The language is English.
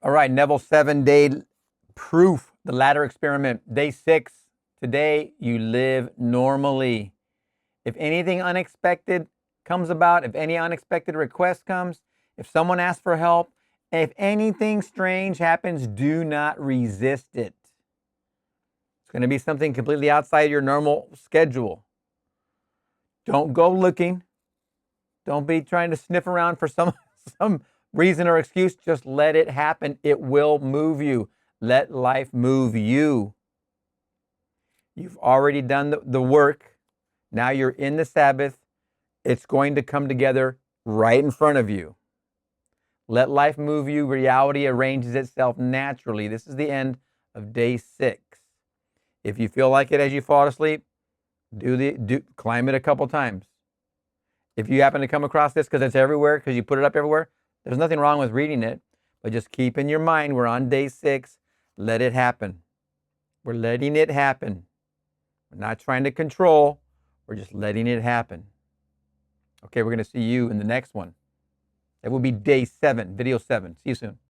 All right, Neville 7-day proof, the ladder experiment, day 6. Today, you live normally. If anything unexpected comes about, if any unexpected request comes, if someone asks for help, if anything strange happens, do not resist it. It's going to be something completely outside your normal schedule. Don't go looking. Don't be trying to sniff around for some reason or excuse. Just let it happen. It will move you. Let life move you. You've already done the work. Now you're in the Sabbath. It's going to come together right in front of you. Let life move you. Reality arranges itself naturally. This is the end of day 6. If you feel like it as you fall asleep, climb it a couple times. If you happen to come across this because it's everywhere, because you put it up everywhere, there's nothing wrong with reading it, but just keep in your mind, we're on day 6. Let it happen. We're letting it happen. We're not trying to control. We're just letting it happen. Okay, we're going to see you in the next one. That will be day 7, video 7. See you soon.